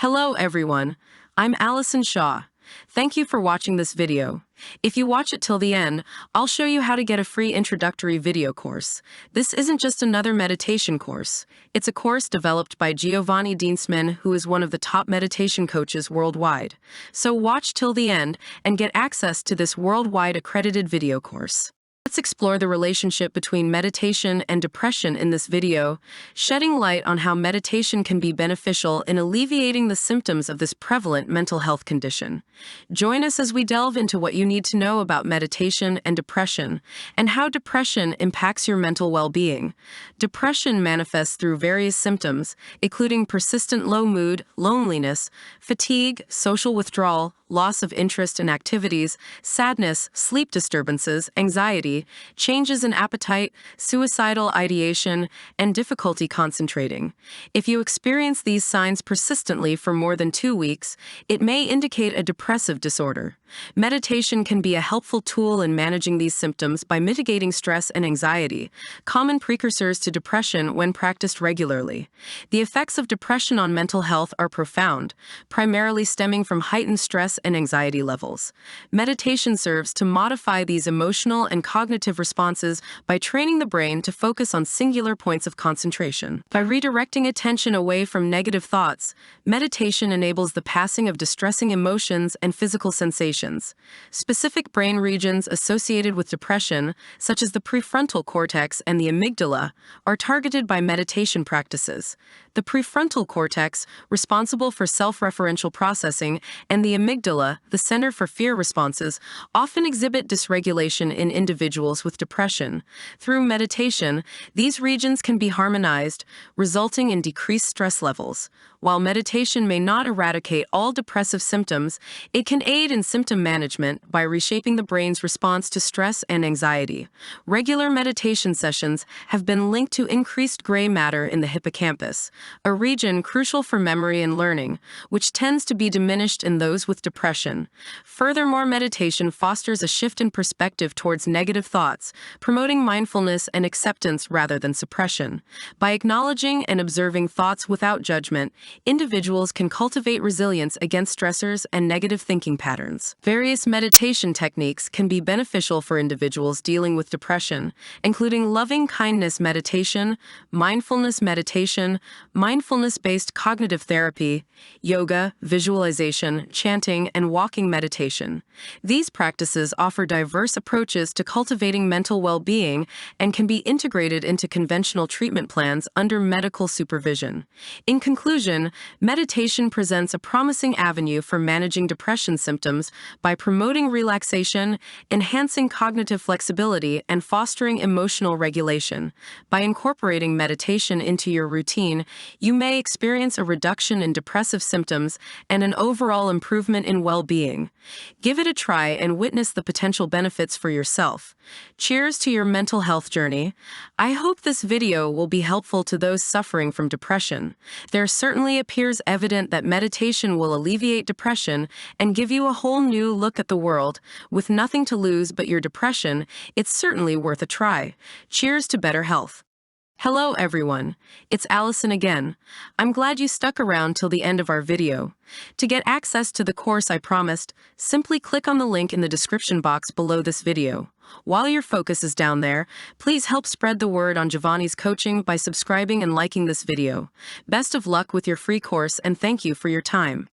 Hello everyone, I'm Allison Shaw. Thank you for watching this video. If you watch it till the end, I'll show you how to get a free introductory video course. This isn't just another meditation course. It's a course developed by Giovanni Dienstmann, who is one of the top meditation coaches worldwide. So watch till the end and get access to this worldwide accredited video course. Let's explore the relationship between meditation and depression in this video, shedding light on how meditation can be beneficial in alleviating the symptoms of this prevalent mental health condition. Join us as we delve into what you need to know about meditation and depression, and how depression impacts your mental well-being. Depression manifests through various symptoms, including persistent low mood, loneliness, fatigue, social withdrawal, loss of interest in activities, sadness, sleep disturbances, anxiety, changes in appetite, suicidal ideation, and difficulty concentrating. If you experience these signs persistently for more than 2 weeks, it may indicate a depressive disorder. Meditation can be a helpful tool in managing these symptoms by mitigating stress and anxiety, common precursors to depression when practiced regularly. The effects of depression on mental health are profound, primarily stemming from heightened stress and anxiety levels. Meditation serves to modify these emotional and cognitive responses by training the brain to focus on singular points of concentration. By redirecting attention away from negative thoughts, meditation enables the passing of distressing emotions and physical sensations. Specific brain regions associated with depression, such as the prefrontal cortex and the amygdala, are targeted by meditation practices. The prefrontal cortex, responsible for self-referential processing, and the amygdala, the center for fear responses, often exhibit dysregulation in individuals with depression. Through meditation, these regions can be harmonized, resulting in decreased stress levels. While meditation may not eradicate all depressive symptoms, it can aid in symptom management by reshaping the brain's response to stress and anxiety. Regular meditation sessions have been linked to increased gray matter in the hippocampus, a region crucial for memory and learning, which tends to be diminished in those with depression. Furthermore, meditation fosters a shift in perspective towards negative thoughts, promoting mindfulness and acceptance rather than suppression. By acknowledging and observing thoughts without judgment, individuals can cultivate resilience against stressors and negative thinking patterns. Various meditation techniques can be beneficial for individuals dealing with depression, including loving kindness meditation, mindfulness meditation, mindfulness-based cognitive therapy, yoga, visualization, chanting, and walking meditation. These practices offer diverse approaches to cultivating mental well-being and can be integrated into conventional treatment plans under medical supervision. In conclusion, meditation presents a promising avenue for managing depression symptoms by promoting relaxation, enhancing cognitive flexibility, and fostering emotional regulation. By incorporating meditation into your routine, you may experience a reduction in depressive symptoms and an overall improvement in well-being. Give it a try and witness the potential benefits for yourself. Cheers to your mental health journey. I hope this video will be helpful to those suffering from depression. There certainly appears evident that meditation will alleviate depression and give you a whole new look at the world. With nothing to lose but your depression, it's certainly worth a try. Cheers to better health. Hello everyone, it's Allison again. I'm glad you stuck around till the end of our video. To get access to the course I promised, simply click on the link in the description box below this video. While your focus is down there, please help spread the word on Giovanni's coaching by subscribing and liking this video. Best of luck with your free course and thank you for your time.